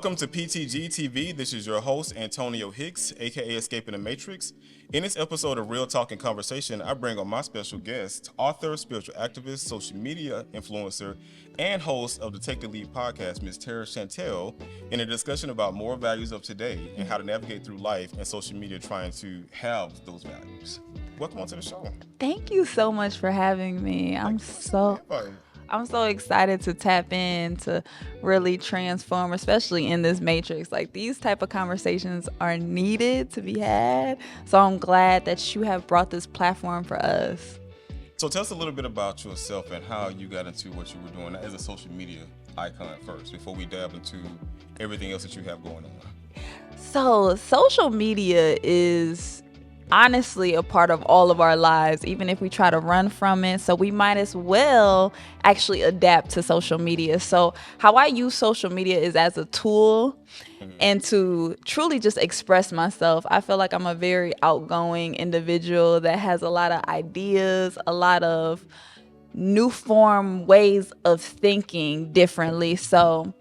Welcome to PTG TV. This is your host, Antonio Hicks, aka Escaping the Matrix. In this episode of Real Talk and Conversation, I bring on my special guest, author, spiritual activist, social media influencer, and host of the Take the Lead podcast, Ms. Tera Chantelle, in a discussion about moral values of today and how to navigate through life and social media trying to have those values. Welcome onto the show. Thank you so much for having me. I'm so excited to tap in to really transform, especially in this matrix. Like, these type of conversations are needed to be had. So I'm glad that you have brought this platform for us. So tell us a little bit about yourself and how you got into what you were doing as a social media icon first, before we dive into everything else that you have going on. So social media is honestly a part of all of our lives, even if we try to run from it. So we might as well actually adapt to social media. So how I use social media is as a tool and to truly just express myself. I feel like I'm a very outgoing individual that has a lot of ideas, a lot of new form ways of thinking differently. So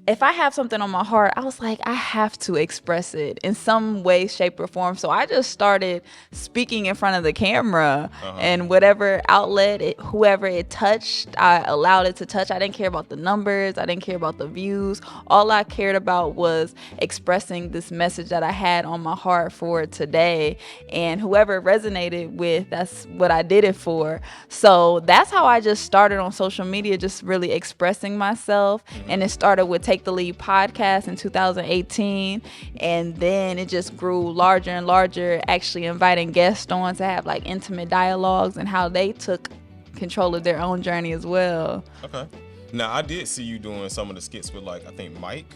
if I have something on my heart, I was like, I have to express it in some way, shape, or form. So I just started speaking in front of the camera, and whatever outlet, whoever it touched, I allowed it to touch. I didn't care about the numbers. I didn't care about the views. All I cared about was expressing this message that I had on my heart for today. And whoever it resonated with, that's what I did it for. So that's how I just started on social media, just really expressing myself. And it started with Take the Lead podcast in 2018, and then it just grew larger and larger, actually inviting guests on to have like intimate dialogues and how they took control of their own journey as well. Okay. Now, I did see you doing some of the skits with, like, I think Mike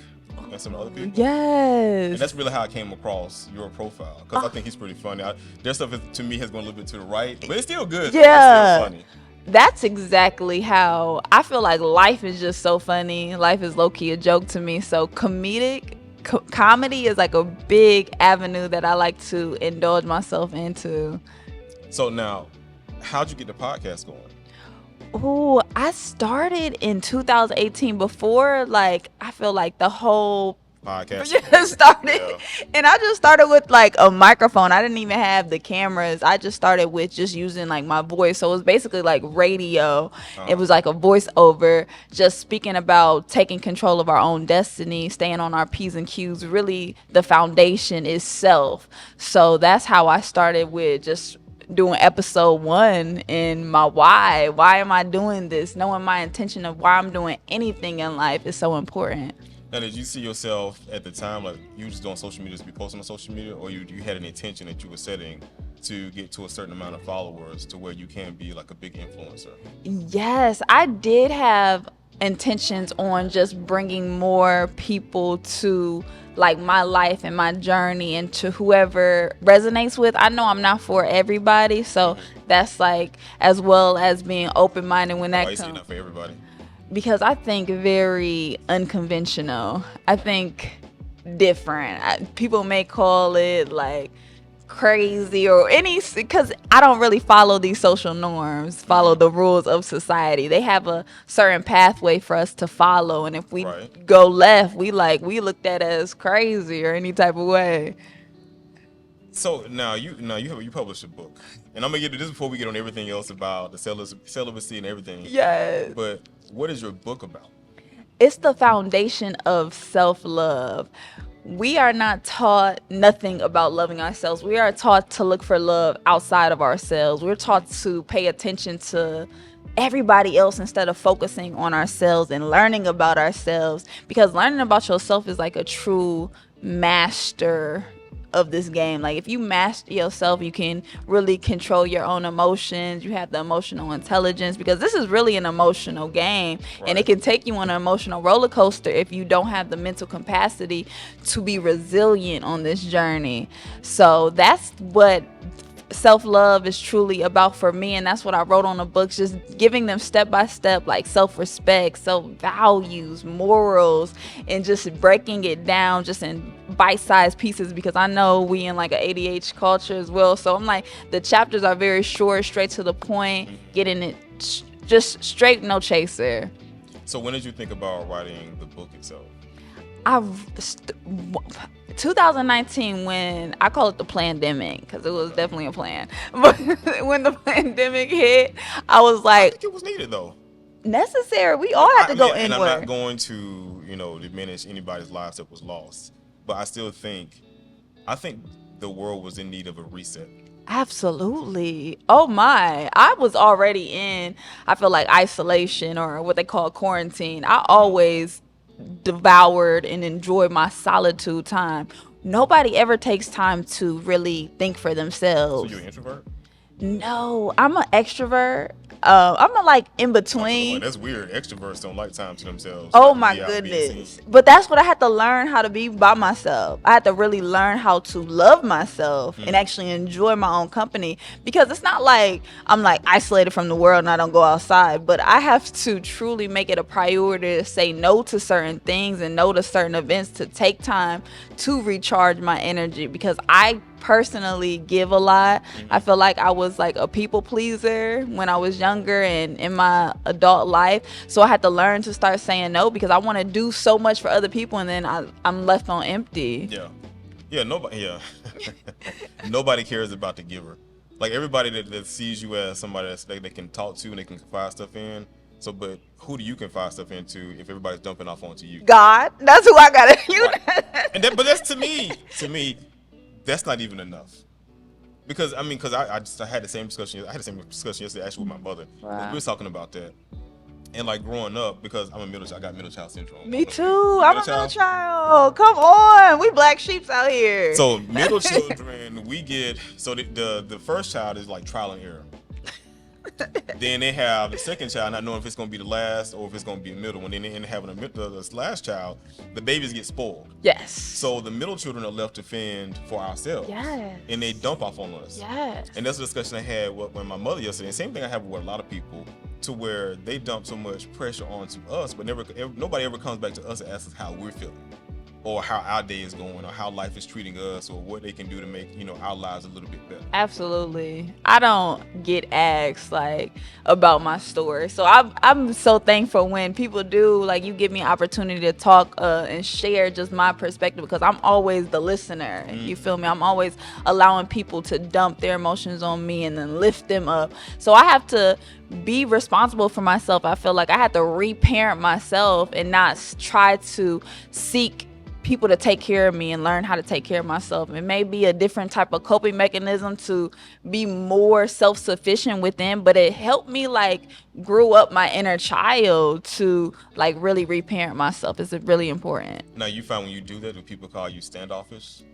and some other people. Yes. And that's really how I came across your profile, because I think he's pretty funny. Their stuff, to me, has gone a little bit to the right, but it's still good. Yeah. It's still funny. That's exactly how I feel. Like, life is just so funny. Life is low-key a joke to me. So comedy is like a big avenue that I like to indulge myself into. So now, how'd you get the podcast going? Oh, I started in 2018 before, like, I feel like the whole Podcast started. Yeah. And I just started with like a microphone. I didn't even have the cameras. I just started with just using like my voice. So it was basically like radio. It was like a voiceover, just speaking about taking control of our own destiny, staying on our P's and Q's. Really, the foundation is self. So that's how I started with just doing episode 1 in my why. Why am I doing this? Knowing my intention of why I'm doing anything in life is so important. Now, did you see yourself at the time, like, you just doing social media to be posting on social media, or you had an intention that you were setting to get to a certain amount of followers to where you can be like a big influencer? Yes, I did have intentions on just bringing more people to like my life and my journey, and to whoever resonates with. I know I'm not for everybody, so that's like, as well as being open-minded when that Why you say comes. not for everybody? Because I think very unconventional. I think different. People may call it like crazy or because I don't really follow these social norms, follow the rules of society. They have a certain pathway for us to follow, and if we go left, we looked at as crazy or any type of way. So now you published a book, and I'm gonna get to this before we get on everything else about the celibacy and everything. Yes. But what is your book about? It's the foundation of self-love. We are not taught nothing about loving ourselves. We are taught to look for love outside of ourselves. We're taught to pay attention to everybody else instead of focusing on ourselves and learning about ourselves, because learning about yourself is like a true master of this game. Like, if you master yourself, you can really control your own emotions. You have the emotional intelligence, because this is really an emotional game, and it can take you on an emotional roller coaster if you don't have the mental capacity to be resilient on this journey. So that's what self-love is truly about for me, and that's what I wrote on the books, just giving them step-by-step, like self-respect, self-values, morals, and just breaking it down just in bite-sized pieces, because I know we in like an ADHD culture as well. So I'm like, the chapters are very short, straight to the point, getting it just straight, no chaser. So when did you think about writing the book itself? I've 2019, when I call it the pandemic, because it was definitely a plan. But when the pandemic hit, I was I like, think it was needed though. necessary. We all had to go And I'm not inward. going to, diminish anybody's lives that was lost, but I still think the world was in need of a reset. Absolutely. Oh my. I was already in, I feel like, isolation, or what they call quarantine. I always devoured and enjoyed my solitude time. Nobody ever takes time to really think for So themselves. you're an introvert? No, I'm an extrovert. I'm a like in Some people are like, between. that's weird. Extroverts don't like time to themselves. They Oh like to my be out being seen. goodness. But that's what I had to learn how to be by myself. I had to really learn how to love myself and actually enjoy my own company, because it's not like I'm like isolated from the world and I don't go outside, but I have to truly make it a priority to say no to certain things and no to certain events, to take time to recharge my energy, because I personally give a lot. I feel like I was like a people pleaser when I was younger and in my adult life. So I had to learn to start saying no, because I want to do so much for other people, and then I'm left on empty. Yeah, nobody. Yeah, nobody cares about the giver. Like everybody that sees you as somebody they can talk to and they can confide stuff in. So, but who do you confide stuff into if everybody's dumping off onto you? God, that's who I gotta. Right. But that's to me, that's not even enough. Because I had the same discussion. I had the same discussion yesterday actually with my mother. Wow. We were talking about that. And like growing up, because I got middle child syndrome. Me too. I'm a middle child. Come on, we black sheeps out here. So middle children, we get the first child is like trial and error. Then they have the second child, not knowing if it's going to be the last or if it's going to be a middle one. Then they end up having the last child. The babies get spoiled. Yes. So the middle children are left to fend for ourselves. Yes. And they dump off on us. Yes. And that's a discussion I had with my mother yesterday. And same thing I have with a lot of people, to where they dump so much pressure onto us, but nobody ever comes back to us and asks us how we're feeling, or how our day is going, or how life is treating us, or what they can do to make our lives a little bit better. Absolutely. I don't get asked like about my story, so I'm so thankful when people do, like, you give me an opportunity to talk and share just my perspective, because I'm always the listener. You feel me? I'm always allowing people to dump their emotions on me and then lift them up. So I have to be responsible for myself. I feel like I had to reparent myself and not try to seek people to take care of me and learn how to take care of myself. It may be a different type of coping mechanism to be more self-sufficient within, but it helped me like grow up my inner child to like really reparent myself. It's really important. Now, you find when you do that, do people call you standoffish?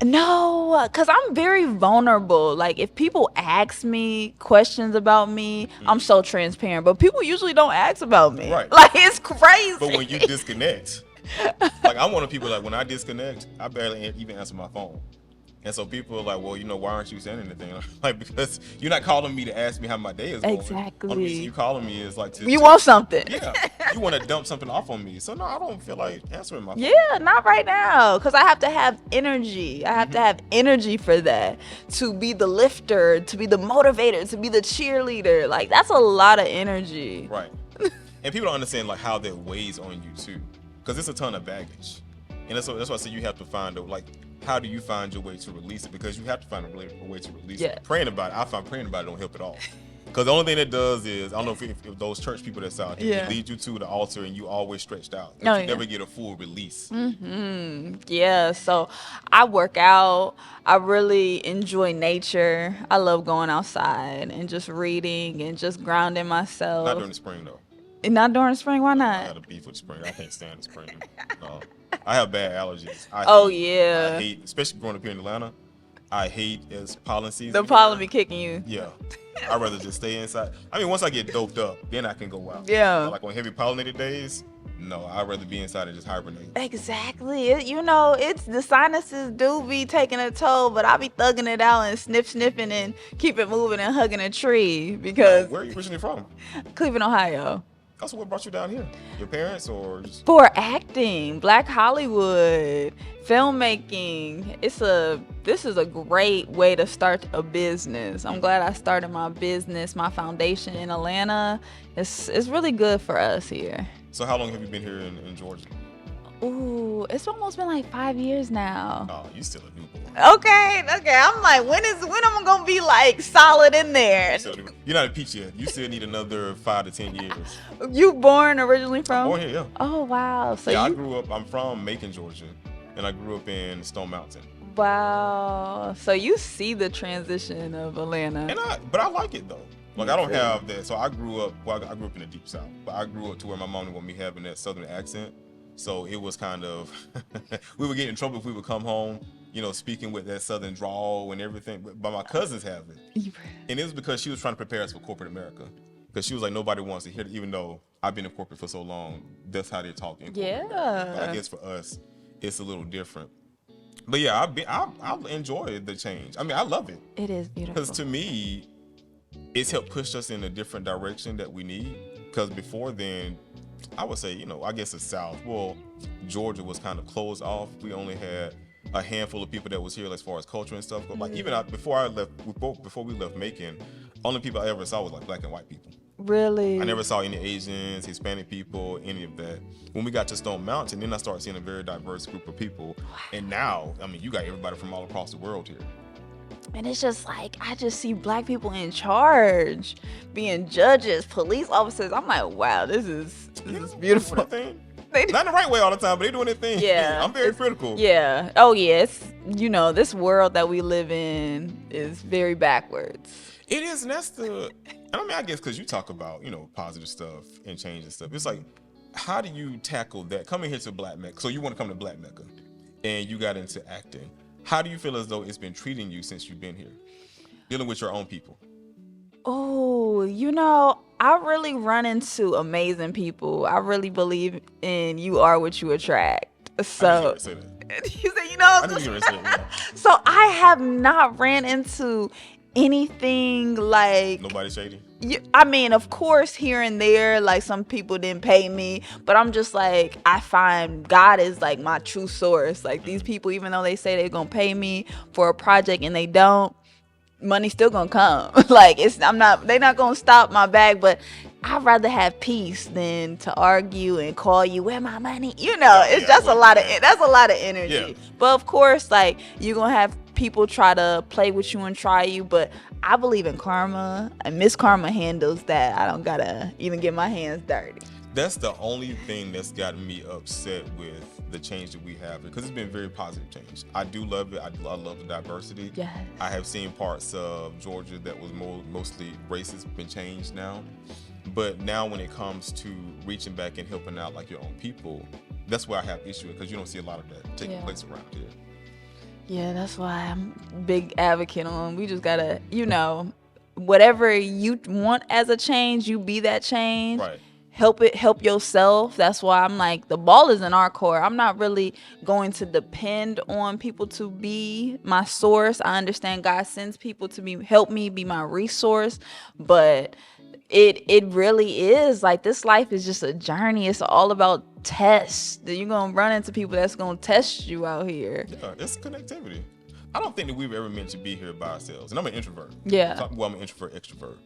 No, because I'm very vulnerable. Like, if people ask me questions about me, I'm so transparent. But people usually don't ask about me. Right. Like, it's crazy. But when you disconnect, like I'm one of the people, like when I disconnect, I barely even answer my phone. And so people are like, well, why aren't you saying anything? Like, because you're not calling me to ask me how my day is going. Exactly. Only reason you calling me is like You want something. Yeah, you want to dump something off on me. So no, I don't feel like answering my phone. Yeah, not right now, because I have to have energy. I have to have energy for that, to be the lifter, to be the motivator, to be the cheerleader. Like, that's a lot of energy. Right. And people don't understand like how that weighs on you too, because it's a ton of baggage. And that's why I say you have to find how do you find your way to release it? Because you have to find a way to release it. Praying about it, I find praying about it don't help at all. Because the only thing that does is, I don't know if those church people that's out here, they lead you to the altar and you always stretched out. You never get a full release. Yeah, so I work out. I really enjoy nature. I love going outside and just reading and just grounding myself. Not during the spring though. Not during spring? Why not? I had a beef with spring. I can't stand the spring. No. I have bad allergies. I hate, especially growing up here in Atlanta, I hate as pollen season. The pollen be kicking you. Yeah. I'd rather just stay inside. I mean, once I get doped up, then I can go out. Yeah. But like on heavy pollinated days, no, I'd rather be inside and just hibernate. Exactly. It's the sinuses do be taking a toll, but I be thugging it out and sniffing and keep it moving and hugging a tree because. Where are you originally from? Cleveland, Ohio. Also, what brought you down here? Your parents or just... For acting, Black Hollywood, filmmaking. This is a great way to start a business. I'm glad I started my business, my foundation in Atlanta. It's really good for us here. So how long have you been here in Georgia? Ooh, it's almost been like 5 years now. Oh, you still a newborn. Okay. I'm like, when am I gonna be like solid in there? You're not a peach yet. You still need another 5 to 10 years. You born originally from? I'm born here, yeah. Oh wow. So yeah, I'm from Macon, Georgia, and I grew up in Stone Mountain. Wow. So you see the transition of Atlanta. But I like it though. Like I don't have that. So I grew up in the deep south, but I grew up to where my mom didn't want me having that southern accent. So it was kind of we would get in trouble if we would come home, speaking with that southern drawl and everything. But my cousins have it, and it was because she was trying to prepare us for corporate America. Because she was like, nobody wants to hear it, even though I've been in corporate for so long. That's how they talk in corporate America. But I guess for us, it's a little different. But yeah, I enjoy the change. I mean, I love it. It is beautiful. Because to me, it's helped push us in a different direction that we need. Because before then, I would say, I guess the South. Well, Georgia was kind of closed off. We only had a handful of people that was here as far as culture and stuff. But like even before we left Macon, only people I ever saw was like black and white people. Really? I never saw any Asians, Hispanic people, any of that. When we got to Stone Mountain, then I started seeing a very diverse group of people. And now, I mean, you got everybody from all across the world here. And it's just like, I just see black people in charge, being judges, police officers. I'm like, wow, this is beautiful. Not in the right way all the time, but they're doing their thing. Yeah. I'm very critical. Yeah. Oh, yeah. It's, this world that we live in is very backwards. It is, and that's I guess because you talk about, positive stuff and change and stuff. It's like, how do you tackle that? Coming here to Black Mecca, so you want to come to Black Mecca, and you got into acting. How do you feel as though it's been treating you since you've been here, dealing with your own people? Oh, I really run into amazing people. I really believe in you are what you attract. So, say that. You say, I knew you were saying that. So I have not ran into anything like nobody shady. I mean, of course, here and there, like some people didn't pay me, but I'm just like, I find God is like my true source. Like these people, even though they say they're gonna pay me for a project and they don't, money's still gonna come. Like they're not gonna stop my bag, but I'd rather have peace than to argue and call you, where my money? That's a lot of energy. Yeah. But of course, like you're gonna have people try to play with you and try you, but I believe in karma, and Miss Karma handles that. I don't gotta even get my hands dirty. That's the only thing that's gotten me upset with the change that we have, because it's been very positive change. I do love it. I love the diversity. Yes. I have seen parts of Georgia that was mostly racist been changed now. But now when it comes to reaching back and helping out like your own people, that's where I have issue with, because you don't see a lot of that taking place around here. Yeah, that's why I'm a big advocate on. We just gotta, whatever you want as a change, you be that change. Right. Help yourself. That's why I'm like, the ball is in our court. I'm not really going to depend on people to be my source. I understand God sends people to help me be my resource, but it really is like, this life is just a journey. It's all about tests. You're gonna run into people that's gonna test you out here. Yeah, it's connectivity. I don't think that we've ever meant to be here by ourselves. And I'm an introvert. Yeah. Well, I'm an introvert, extrovert.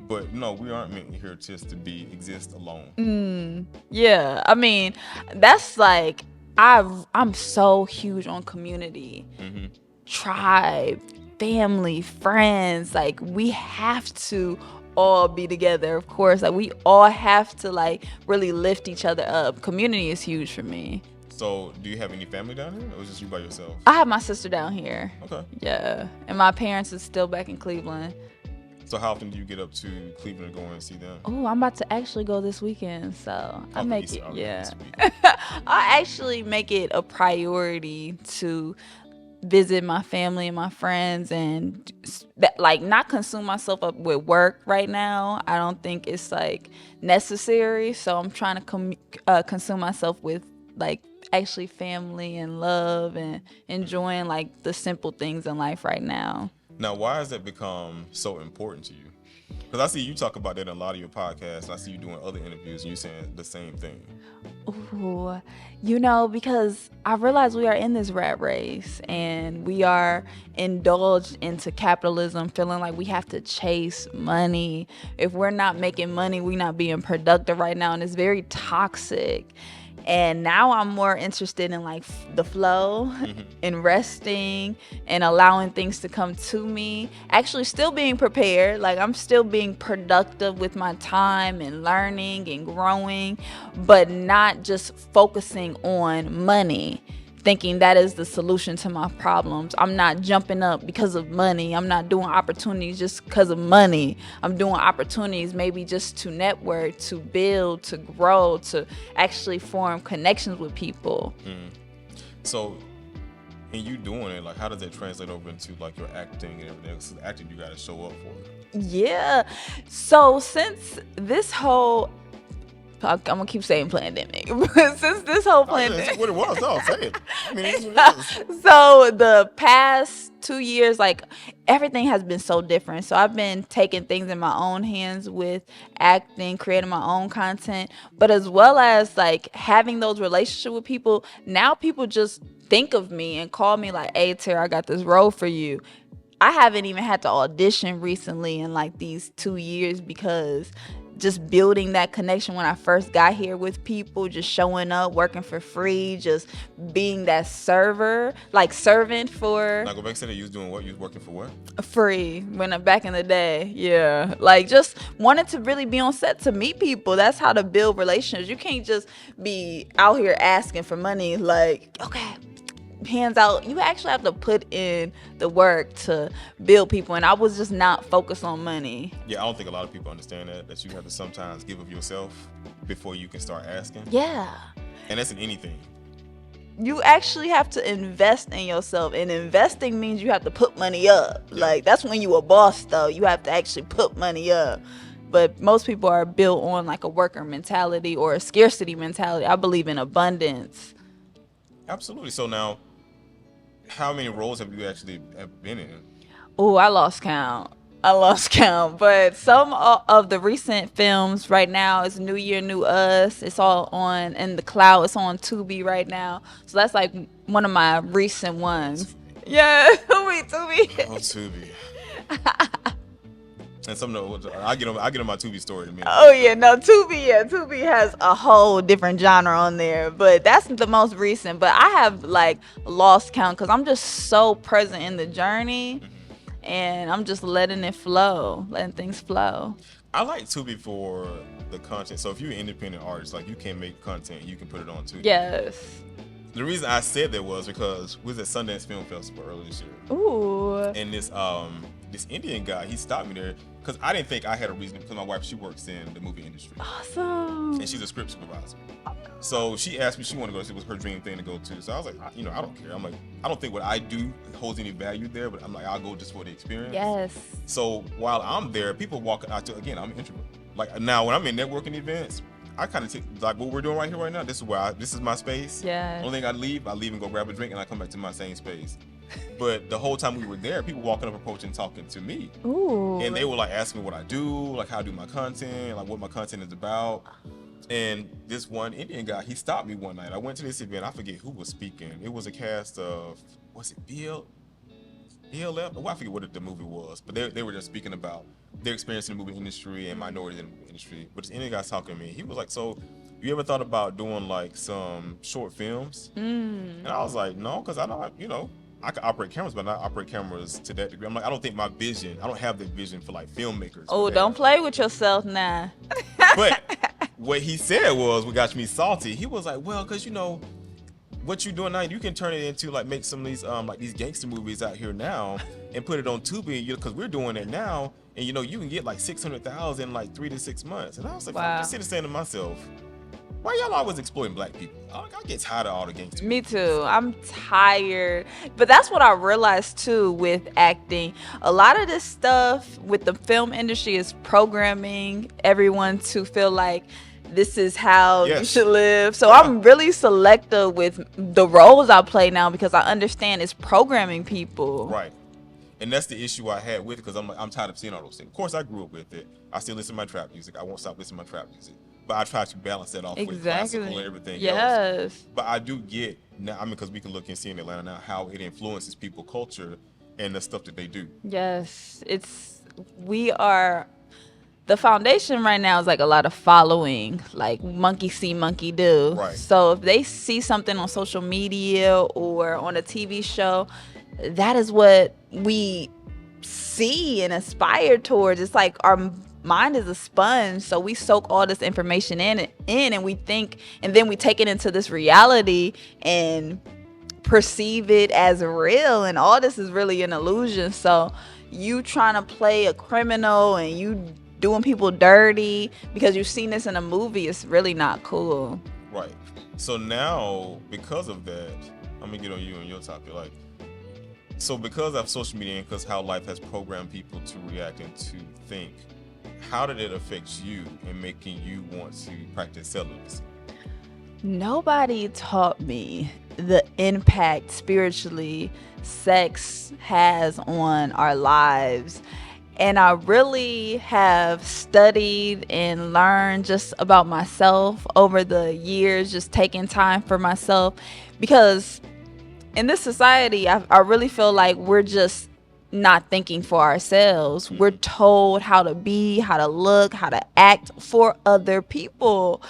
But no, we aren't meant here just to exist alone. Yeah. I mean, that's like, I'm so huge on community, tribe, family, friends. Like we have to all be together, of course. Like we all have to like really lift each other up. Community is huge for me. So do you have any family down here, or is it just you by yourself? I have my sister down here. Okay. Yeah. And my parents are still back in Cleveland. So how often do you get up to Cleveland to go and see them? Oh, I'm about to actually go this weekend, so I make it. Yeah. I actually make it a priority to visit my family and my friends, and like not consume myself up with work right now. I don't think it's like necessary, so I'm trying to consume myself with like actually family and love and enjoying like the simple things in life right now. Now, why has that become so important to you? Because I see you talk about that in a lot of your podcasts, and I see you doing other interviews and you saying the same thing. Ooh, because I realize we are in this rat race and we are indulged into capitalism, feeling like we have to chase money. If we're not making money, we're not being productive right now, and it's very toxic. And now I'm more interested in like the flow and resting and allowing things to come to me. Actually, still being prepared. Like, I'm still being productive with my time and learning and growing, but not just focusing on money, thinking that is the solution to my problems. I'm not jumping up because of money. I'm not doing opportunities just because of money. I'm doing opportunities maybe just to network, to build, to grow, to actually form connections with people. So, in you doing it, like, how does that translate over into like your acting and everything? Because acting, you got to show up for it. Yeah. So since this whole I'm gonna keep saying pandemic. Since this whole pandemic, That's what it was. No, say it. I mean, it's what it is. so the past 2 years, like, everything has been so different. So I've been taking things in my own hands with acting, creating my own content, but as well as like having those relationships with people. Now people just think of me and call me like, "Hey, Tara, I got this role for you." I haven't even had to audition recently in like these 2 years, because just building that connection when I first got here with people, just showing up, working for free, just being that servant for Now go back and say that you was doing what? You was working for what? free when back in the day. Yeah. Like, just wanted to really be on set to meet people. That's how to build relationships. You can't just be out here asking for money like, okay, hands out. You actually have to put in the work to build people, and I was just not focused on money. Yeah, I don't think a lot of people understand that you have to sometimes give of yourself before you can start asking. Yeah. And that's in anything. You actually have to invest in yourself, and investing means you have to put money up. Like, that's when you a boss, though. You have to actually put money up. But most people are built on like a worker mentality or a scarcity mentality. I believe in abundance. Absolutely. So now, how many roles have you actually been in? Oh, I lost count. But some of the recent films right now is New Year, New Us. It's all on in the cloud. It's on Tubi right now. So that's like one of my recent ones. Yeah, Tubi. Oh, Tubi. And some I get on my Tubi story in a minute. Oh yeah, no, Tubi has a whole different genre on there, but that's the most recent. But I have like lost count because I'm just so present in the journey, and I'm just letting things flow. I like Tubi for the content. So if you're an independent artist, like, you can make content, you can put it on Tubi. Yes. The reason I said that was because we was at Sundance Film Festival earlier this year. Ooh. And this Indian guy, he stopped me there because I didn't think I had a reason, because my wife, she works in the movie industry. Awesome. And she's a script supervisor. So she asked me, she wanted to go, it was her dream thing to go to. So I was like, I don't care. I'm like, I don't think what I do holds any value there, but I'm like, I'll go just for the experience. Yes. So while I'm there, people walking out to, again, I'm an introvert. Like, now when I'm in networking events, I kind of take, like what we're doing right here right now, this is my space. Yeah. Only thing I leave and go grab a drink, and I come back to my same space. But the whole time we were there, people walking up, approaching, talking to me. Ooh. And they were like asking me what I do, like how I do my content, like what my content is about. And this one Indian guy, he stopped me one night. I went to this event, I forget who was speaking. It was a cast of, was it BLF? Well, I forget what the movie was, but they were just speaking about their experience in the movie industry and minorities in the movie industry. But this Indian guy talking to me, he was like, so you ever thought about doing like some short films? And I was like, no, because I don't, I can operate cameras, but not operate cameras to that degree. I'm like, I don't think I don't have the vision for like filmmakers. Oh, don't play with yourself now. But what he said was, what got me salty, he was like, well, because what you're doing now, you can turn it into like make some of these like these gangster movies out here now and put it on Tubi, because we're doing it now, and you can get like 600,000 in like 3 to 6 months. And I was like, wow. I'm just sitting saying to myself, why y'all always exploiting black people? I get tired of all the gangster Me movies. too. I'm tired. But that's what I realized too with acting. A lot of this stuff with the film industry is programming everyone to feel like this is how you should live. So I'm really selective with the roles I play now, because I understand it's programming people. Right. And that's the issue I had with it, because I'm tired of seeing all those things. Of course, I grew up with it. I still listen to my trap music. I won't stop listening to my trap music. But I try to balance that off with classical and everything else. But I do get now, because we can look and see in Atlanta now how it influences people culture and the stuff that they do. Yes. We are the foundation right now is like a lot of following, like monkey see, monkey do. Right. So if they see something on social media or on a TV show, that is what we see and aspire towards. It's like our mind is a sponge, so we soak all this information in and we think, and then we take it into this reality and perceive it as real, and all this is really an illusion. So you trying to play a criminal and you doing people dirty because you've seen this in a movie, it's really not cool. Right. So now, because of that, I'm gonna get on you and your topic. Like, so because of social media and because how life has programmed people to react and to think, how did it affect you in making you want to practice celibacy? Nobody taught me the impact spiritually sex has on our lives. And I really have studied and learned just about myself over the years, just taking time for myself. Because in this society, I really feel like we're just not thinking for ourselves. We're told how to be, how to look, how to act for other people,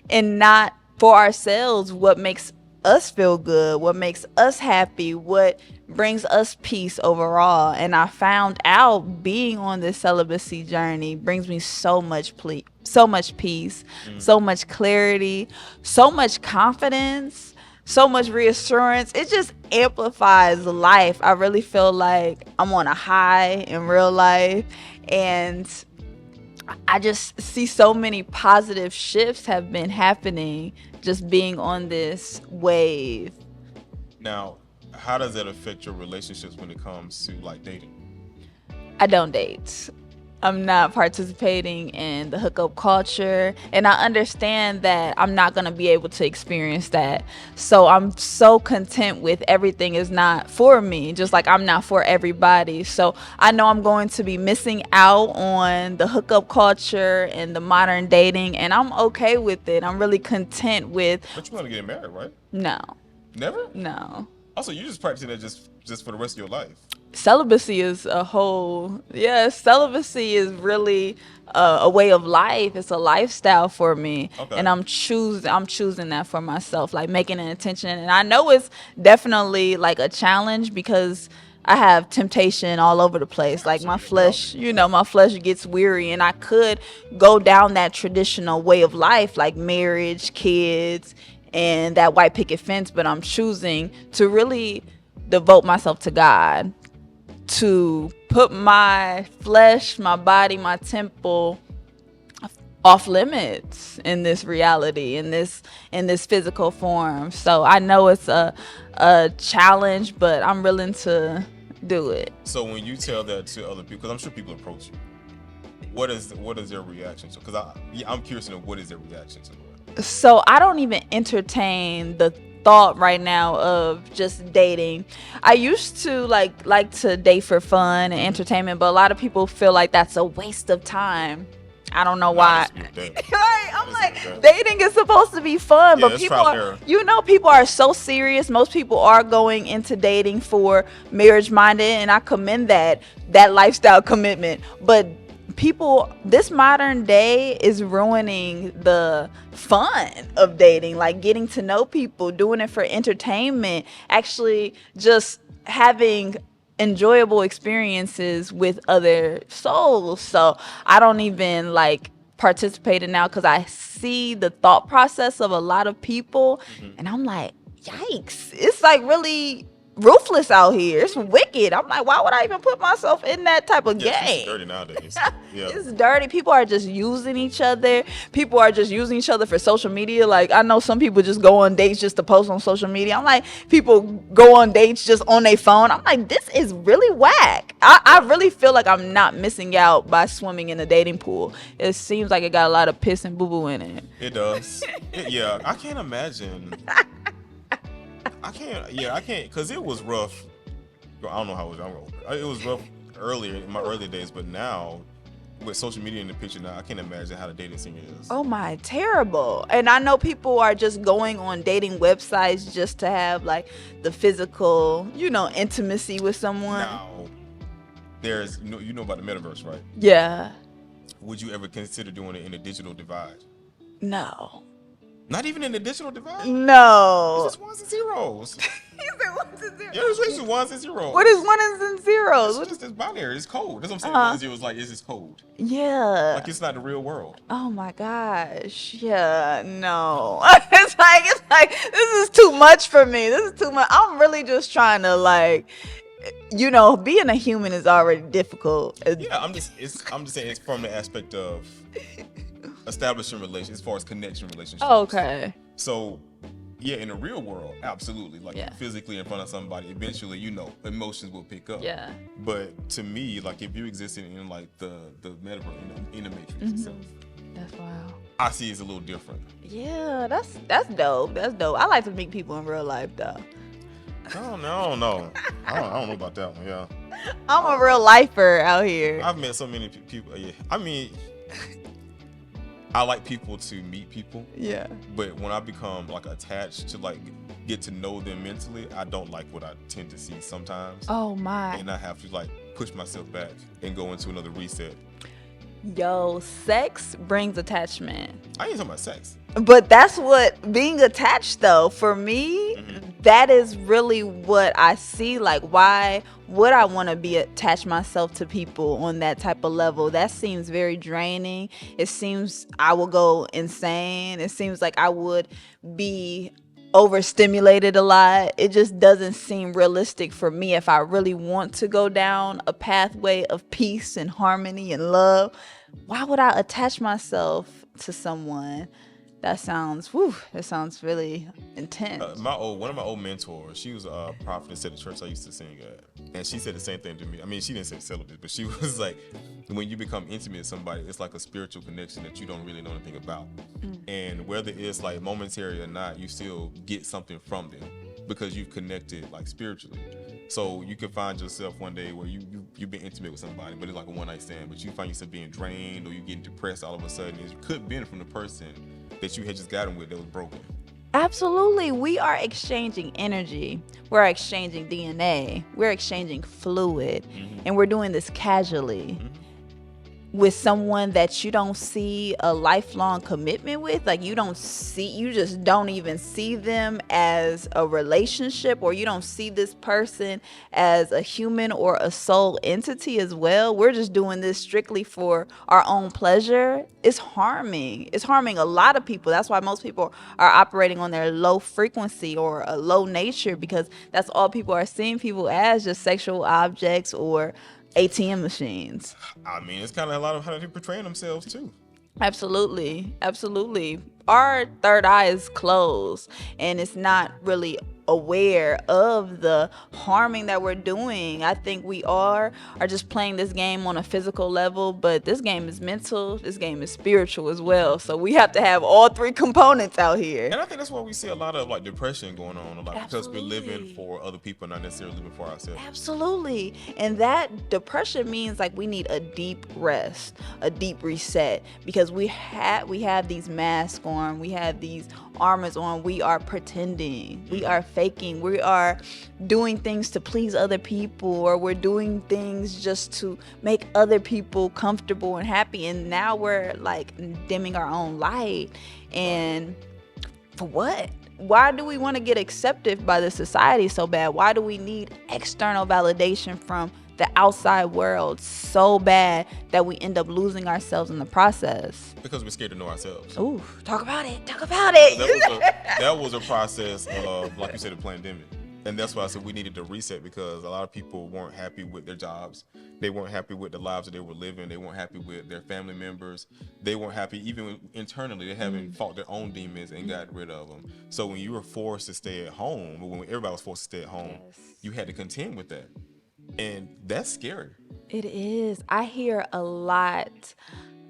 and not for ourselves. What makes us feel good, what makes us happy, what brings us peace overall. And I found out being on this celibacy journey brings me so much peace, so much clarity, so much confidence, so much reassurance. It just amplifies life. I really feel like I'm on a high in real life, and I just see so many positive shifts have been happening just being on this wave. Now, how does that affect your relationships when it comes to like dating? I don't date. I'm not participating in the hookup culture, and I understand that I'm not going to be able to experience that. So I'm so content with everything is not for me, just like I'm not for everybody. So I know I'm going to be missing out on the hookup culture and the modern dating, and I'm okay with it. I'm really content with. But you want to get married, right? No. Never? No. Also, you just practicing that just for the rest of your life. Celibacy is celibacy is really a way of life. It's a lifestyle for me. Okay. And I'm choosing that for myself, like making an intention. And I know it's definitely like a challenge because I have temptation all over the place. Like my flesh, my flesh gets weary, and I could go down that traditional way of life, like marriage, kids, and that white picket fence, but I'm choosing to really devote myself to God, to put my flesh, my body, my temple off limits in this reality, in this physical form. So I know it's a challenge, but I'm willing to do it. So when you tell that to other people, because I'm sure people approach you, what is their reaction to? Because I'm curious to know what is their reaction to it. So I don't even entertain the thought right now of just dating. I used to like to date for fun and entertainment, but a lot of people feel like that's a waste of time. I don't know why. Right? I'm like, dating is supposed to be fun, but people are so serious. Most people are going into dating for marriage minded, and I commend that lifestyle commitment. But people, this modern day is ruining the fun of dating, like getting to know people, doing it for entertainment, actually just having enjoyable experiences with other souls. So I don't even like participate in now because I see the thought process of a lot of people, and I'm like, yikes, it's like really ruthless out here. It's wicked. I'm like, why would I even put myself in that type of game? It's dirty nowadays. Yeah. It's dirty. People are just using each other. People are just using each other for social media. Like, I know some people just go on dates just to post on social media. I'm like, people go on dates just on their phone. I'm like, this is really whack. I really feel like I'm not missing out by swimming in the dating pool. It seems like it got a lot of piss and boo-boo in it. It does. Yeah, I can't imagine. I can't, because it was rough. I don't know how it was. It was rough earlier, in my early days, but now, with social media in the picture now, I can't imagine how the dating scene is. Oh my, terrible. And I know people are just going on dating websites just to have like the physical, intimacy with someone. Now, there's, you know about the metaverse, right? Yeah. would you ever consider doing it in a digital divide? No. Not even in the digital divide? It's No. just ones and zeros. He said ones and zeros. Yeah, it's just ones and zeros. What is ones and zeros? It's just it's binary. It's code. That's what I'm saying. Uh-huh. Ones and zeros, like, it's just code. Yeah. Like, it's not the real world. Oh my gosh. Yeah, no. It's like this is too much for me. This is too much. I'm really just trying to being a human is already difficult. Yeah, I'm just saying it's from the aspect of establishing relations as far as connection relationships. Okay. So, yeah, in the real world, absolutely. Like, Yeah. physically in front of somebody, eventually, emotions will pick up. Yeah. But to me, like, if you're existing in, like, the metaverse, in the matrix itself, That's wild. I see it's a little different. Yeah, that's dope. That's dope. I like to meet people in real life though. I don't know. I don't know about that one, yeah. I'm a real lifer out here. I've met so many people. Yeah. I mean, I like people to meet people, Yeah. but when I become like attached to like get to know them mentally, I don't like what I tend to see sometimes. Oh my. And I have to like push myself back and go into another reset. Yo, sex brings attachment. I ain't talking about sex. But that's what being attached though, for me, that is really what I see. Like, why would I want to be attach myself to people on that type of level? That seems very draining. It seems I will go insane. It seems like I would be overstimulated a lot. It just doesn't seem realistic for me if I really want to go down a pathway of peace and harmony and love. Why would I attach myself to someone? That sounds really intense. One of my old mentors, she was a prophetess at the church I used to sing at, and she said the same thing to me. I mean, she didn't say celibate, but she was like, when you become intimate with somebody, it's like a spiritual connection that you don't really know anything about, and whether it's like momentary or not, you still get something from them because you've connected like spiritually. So you can find yourself one day where you've been intimate with somebody, but it's like a one night stand, but you find yourself being drained or you getting depressed all of a sudden. It could have been from the person that you had just gotten with that was broken. Absolutely. We are exchanging energy. We're exchanging DNA. We're exchanging fluid. And we're doing this casually with someone that you don't see a lifelong commitment with. Like, you just don't even see them as a relationship, or you don't see this person as a human or a soul entity as well. We're just doing this strictly for our own pleasure. It's harming a lot of people. That's why most people are operating on their low frequency or a low nature, because that's all people are seeing people as, just sexual objects or ATM machines. I mean, it's kind of a lot of how they're portraying themselves too. Absolutely. Our third eye is closed, and it's not really aware of the harming that we're doing. I think we are just playing this game on a physical level, but this game is mental, this game is spiritual as well. So we have to have all three components out here. And I think that's why we see a lot of like depression going on, like because we're living Absolutely. for other people, not necessarily living for ourselves. Absolutely. And that depression means like we need a deep rest, a deep reset, because we have these masks on, we have these armors on, we are pretending, we are faking, we are doing things to please other people, or we're doing things just to make other people comfortable and happy, and now we're like dimming our own light. And for what? Why do we want to get accepted by the society so bad? Why do we need external validation from the outside world so bad that we end up losing ourselves in the process? Because we're scared to know ourselves. Ooh, talk about it. That was a process of, like you said, a pandemic. And that's why I said we needed to reset, because a lot of people weren't happy with their jobs. They weren't happy with the lives that they were living. They weren't happy with their family members. They weren't happy even internally. They haven't fought their own demons and got rid of them. So when you were forced to stay at home, or when everybody was forced to stay at home, you had to contend with that. And that's scary. It is. I hear a lot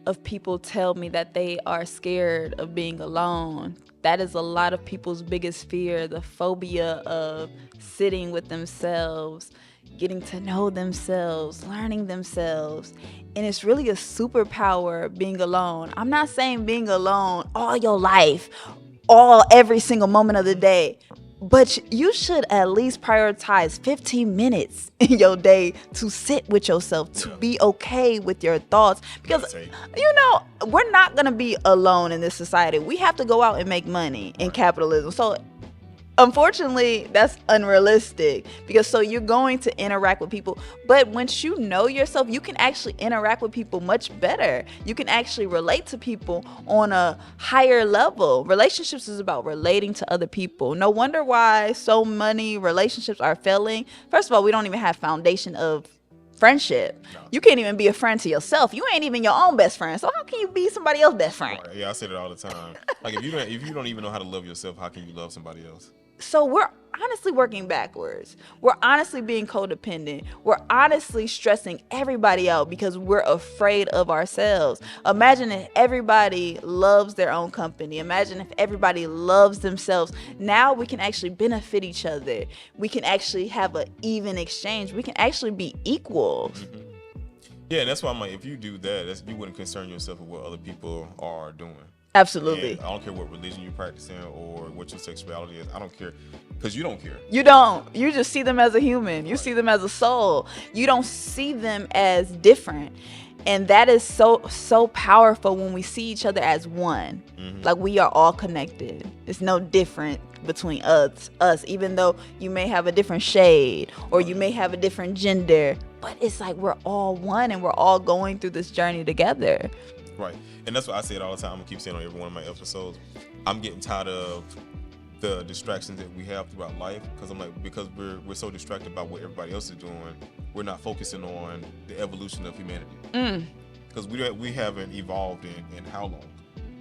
of people tell me that they are scared of being alone. That is a lot of people's biggest fear, the phobia of sitting with themselves, getting to know themselves, learning themselves. And it's really a superpower being alone. I'm not saying being alone all your life, every single moment of the day. But you should at least prioritize 15 minutes in your day to sit with yourself, to be okay with your thoughts. Because, Meditate. we're not going to be alone in this society. We have to go out and make money in capitalism. So, unfortunately, that's unrealistic, because so you're going to interact with people. But once you know yourself, you can actually interact with people much better. You can actually relate to people on a higher level. Relationships is about relating to other people. No wonder why so many relationships are failing. First of all, we don't even have foundation of friendship. No. You can't even be a friend to yourself. You ain't even your own best friend. So how can you be somebody else's best friend? Right. Yeah, I say that all the time. Like if you don't even know how to love yourself, how can you love somebody else? So we're honestly working backwards. We're honestly being codependent. We're honestly stressing everybody out because we're afraid of ourselves. Imagine if everybody loves their own company. Imagine if everybody loves themselves. Now we can actually benefit each other. We can actually have an even exchange. We can actually be equals. Mm-hmm. Yeah, that's why I'm like, if you do that, you wouldn't concern yourself with what other people are doing. Absolutely. And I don't care what religion you're practicing or what your sexuality is. I don't care, because you don't care. You don't. You just see them as a human. You see them as a soul. You don't see them as different. And that is so powerful when we see each other as one. Mm-hmm. Like we are all connected. It's no different between us, even though you may have a different shade or you may have a different gender. But it's like we're all one and we're all going through this journey together. Right. And that's what I say it all the time. I'm gonna keep saying on every one of my episodes. I'm getting tired of the distractions that we have throughout life, because we're so distracted by what everybody else is doing. We're not focusing on the evolution of humanity. Because we haven't evolved in how long?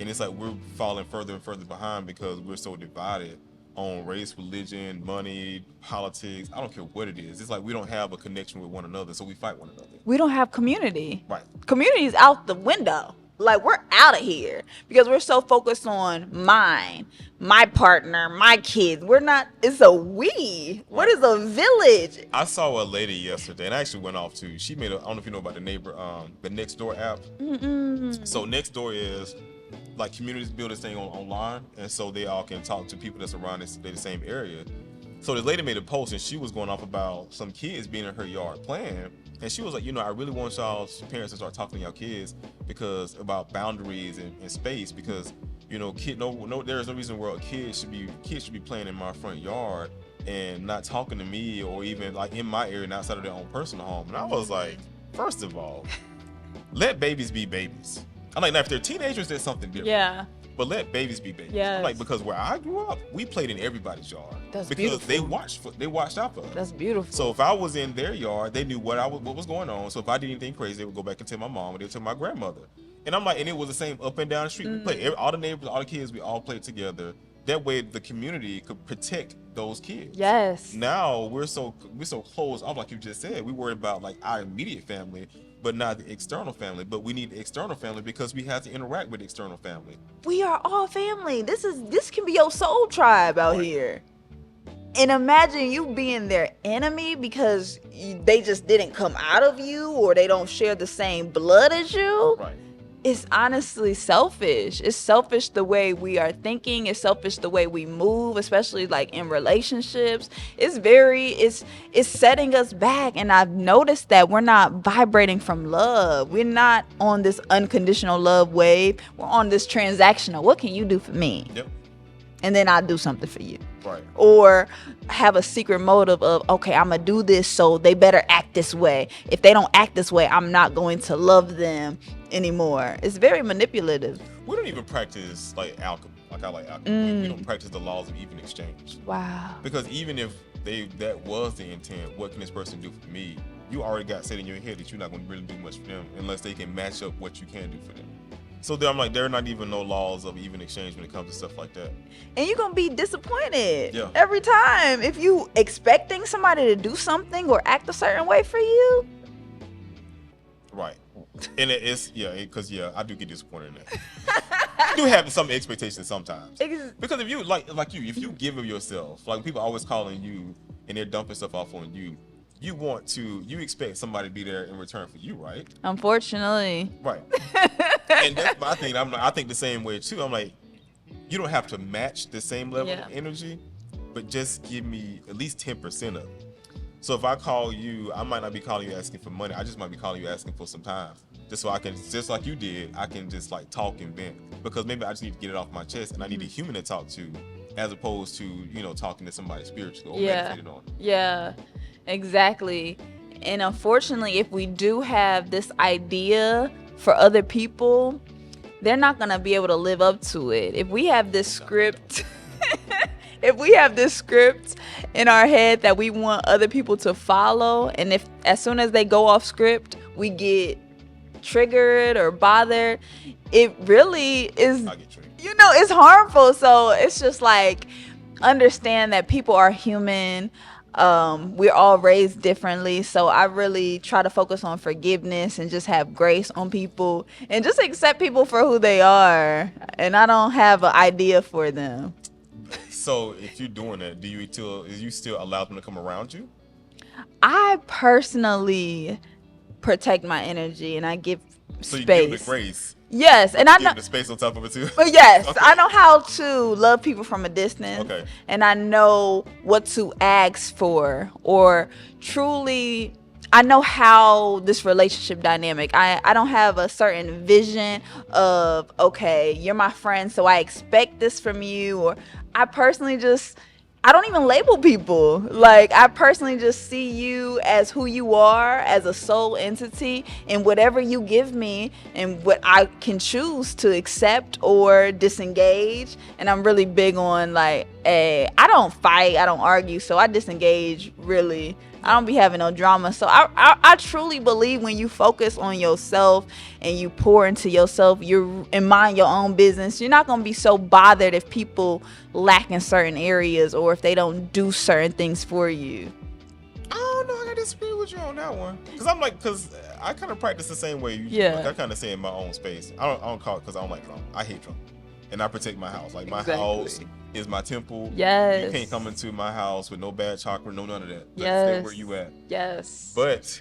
And it's like we're falling further and further behind because we're so divided on race, religion, money, politics. I don't care what it is. It's like we don't have a connection with one another, so we fight one another. We don't have community. Right. Community is out the window. Like, we're out of here because we're so focused on my partner, my kids. We're not, it's a we. What is a village? I saw a lady yesterday, and I actually went off too. She made I don't know if you know about the Nextdoor app. So Nextdoor is like communities build this thing online, and so they all can talk to people that's around the same area. So this lady made a post, and she was going off about some kids being in her yard playing. And she was like, I really want y'all's parents to start talking to y'all kids about boundaries and space, because there is no reason where kids should be playing in my front yard and not talking to me, or even like in my area and outside of their own personal home. And I was like, first of all, let babies be babies. I'm like, now if they're teenagers, there's something different. Yeah. But let babies be babies. Yes. I'm like, because where I grew up, we played in everybody's yard. That's because beautiful. they watched out for us. That's beautiful. So if I was in their yard, they knew what was going on. So if I did anything crazy, they would go back and tell my mom, or they would tell my grandmother. And I'm like, and it was the same up and down the street. We played, all the neighbors, all the kids, we all played together. That way the community could protect those kids. Yes. Now we're so closed off, like you just said. We worry about like our immediate family, but not the external family. But we need the external family because we have to interact with the external family. We are all family. This can be your soul tribe out here. And imagine you being their enemy because they just didn't come out of you, or they don't share the same blood as you. Right. It's honestly selfish. It's selfish the way we are thinking. It's selfish the way we move, especially like in relationships. It's setting us back. And I've noticed that we're not vibrating from love. We're not on this unconditional love wave. We're on this transactional. What can you do for me? Yep. And then I'll do something for you. Right. Or have a secret motive of, okay, I'm going to do this, so they better act this way. If they don't act this way, I'm not going to love them anymore. It's very manipulative. We don't even practice like alchemy. Like I like alchemy. We don't practice the laws of even exchange. Wow. Because even if that was the intent, what can this person do for me? You already got set in your head that you're not going to really do much for them unless they can match up what you can do for them. So I'm like, there are not even no laws of even exchange when it comes to stuff like that. And you're going to be disappointed every time. If you expecting somebody to do something or act a certain way for you. Right. And because I do get disappointed in that. I do have some expectations sometimes. Because if you, if you give of yourself, like people always calling you and they're dumping stuff off on you, you expect somebody to be there in return for you, right? Unfortunately. Right. And that's my thing. I think the same way too. I'm like, you don't have to match the same level of energy, but just give me at least 10% of it. So if I call you, I might not be calling you asking for money. I just might be calling you asking for some time. Just so I can, just like you did, I can just like talk and vent. Because maybe I just need to get it off my chest and I need a human to talk to as opposed to, you know, talking to somebody spiritual or meditating on. Yeah, exactly. And unfortunately, if we do have this idea for other people, they're not going to be able to live up to it. If we have this script, if we have this script in our head that we want other people to follow, and if as soon as they go off script, we get triggered or bothered, it really is, you know, it's harmful. So it's just like, understand that people are human. We're all raised differently, so I really try to focus on forgiveness and just have grace on people and just accept people for who they are, and I don't have an idea for them. So if you're doing that, do you still allow them to come around you? I personally protect my energy and I give so space. You give the grace. Yes, and I know the space on top of it too. But yes, okay. I know how to love people from a distance. Okay. And I know what to ask for, or truly I know how this relationship dynamic. I don't have a certain vision of, okay, you're my friend, so I expect this from you, or I personally just, I don't even label people. Like, I personally just see you as who you are, as a soul entity, and whatever you give me and what I can choose to accept or disengage. And I'm really big on, like, I don't fight, I don't argue, so I disengage, really. I don't be having no drama. So I truly believe when you focus on yourself and you pour into yourself, and mind your own business, you're not going to be so bothered if people lack in certain areas or if they don't do certain things for you. I don't know. I gotta disagree with you on that one. Because I kind of practice the same way you do. Yeah. Like, I kind of say in my own space. I don't call it because I don't like drama. I hate drama. And I protect my house. Like, my house is my temple. Yes. You can't come into my house with no bad chakra, no none of that. Yes. Stay where you at. Yes. But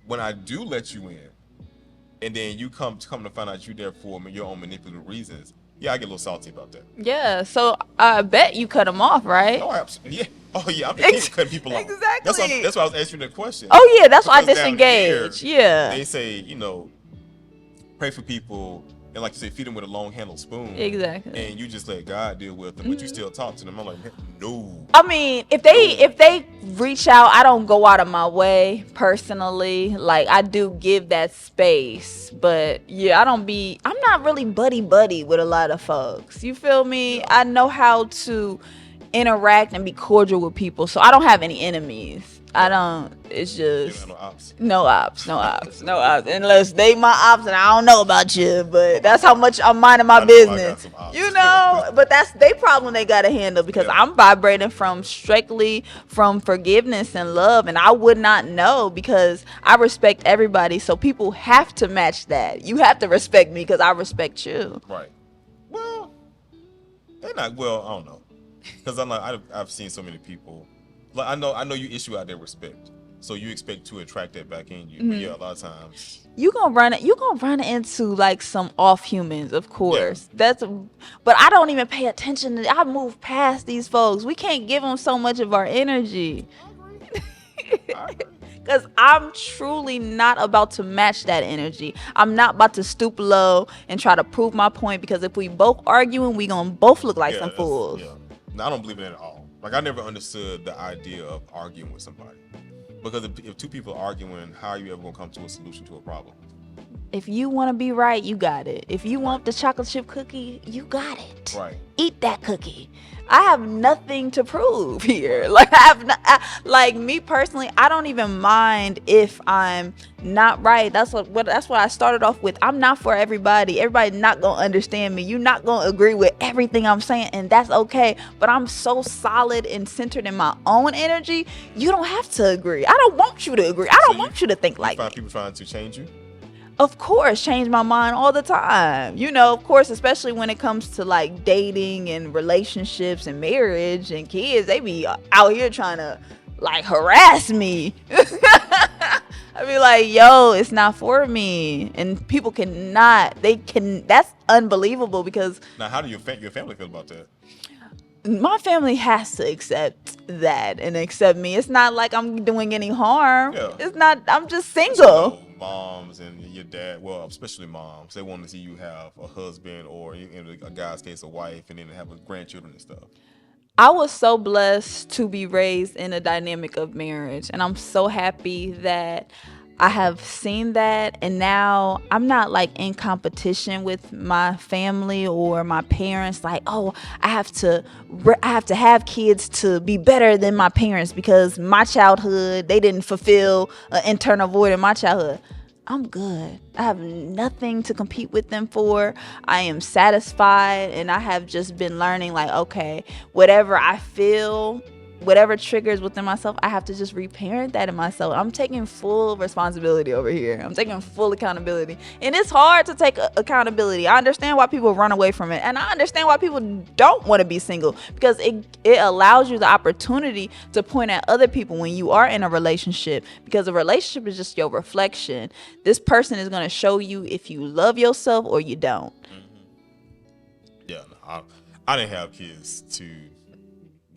when I do let you in, and then you come to find out you there for your own manipulative reasons, yeah, I get a little salty about that. Yeah. So I bet you cut them off, right? Oh, absolutely. Yeah. Oh, yeah. I'm the king of cutting people off. Exactly. That's why I was asking you the question. Oh, yeah. That's why I Because down disengage. here, Yeah. They say, you know, pray for people. And like you say, feed them with a long-handled spoon. Exactly. And you just let God deal with them, but you still talk to them. I'm like, no. I mean, if they reach out, I don't go out of my way personally. Like, I do give that space, but yeah, I'm not really buddy with a lot of folks. You feel me? Yeah. I know how to interact and be cordial with people, so I don't have any enemies. I don't. It's just no ops. Unless they my ops, and I don't know about you, but that's how much I'm minding my business. You know, but that's their problem they gotta handle, because I'm vibrating strictly from forgiveness and love, and I would not know, because I respect everybody. So people have to match that. You have to respect me because I respect you. Right. Well, they're not. Well, I don't know, because I've seen so many people. Like, I know you issue out their respect, so you expect to attract that back in you. Mm-hmm. But yeah, a lot of times you gonna run into like some off humans, of course. Yeah. But I don't even pay attention to. I move past these folks. We can't give them so much of our energy. I agree. Because I'm truly not about to match that energy. I'm not about to stoop low and try to prove my point, because if we both arguing, we gonna both look like some fools. Yeah. No, I don't believe in it at all. Like, I never understood the idea of arguing with somebody. Because if two people are arguing, how are you ever going to come to a solution to a problem? If you want to be right, you got it. If you want the chocolate chip cookie, you got it. Right. Eat that cookie. I have nothing to prove here. Like, like me personally, I don't even mind if I'm not right. That's what I started off with. I'm not for everybody. Everybody not gonna understand me. You're not gonna agree with everything I'm saying, and that's okay. But I'm so solid and centered in my own energy. You don't have to agree. I don't want you to agree. I don't want you to think like me. You find people trying to change you? Of course, change my mind all the time. You know, of course, especially when it comes to like dating and relationships and marriage and kids, they be out here trying to like harass me. I be like, yo, it's not for me. And people that's unbelievable, because now, how do your family feel about that? My family has to accept that and accept me. It's not like I'm doing any harm. Yeah. It's not. I'm just But you single. know, moms and your dad, well, especially moms, they want to see you have a husband or, in a guy's case, a wife, and then have grandchildren and stuff. I was so blessed to be raised in a dynamic of marriage, and I'm so happy that I have seen that. And now I'm not like in competition with my family or my parents, like, oh, I have to have kids to be better than my parents because my childhood, they didn't fulfill an internal void in my childhood. I'm good. I have nothing to compete with them for. I am satisfied, and I have just been learning, like, okay, whatever I feel, whatever triggers within myself, I have to just reparent that in myself. I'm taking full responsibility over here. I'm taking full accountability. And it's hard to take accountability. I understand why people run away from it. And I understand why people don't want to be single, because it allows you the opportunity to point at other people when you are in a relationship, because a relationship is just your reflection. This person is going to show you if you love yourself or you don't. Yeah, no, I didn't have kids to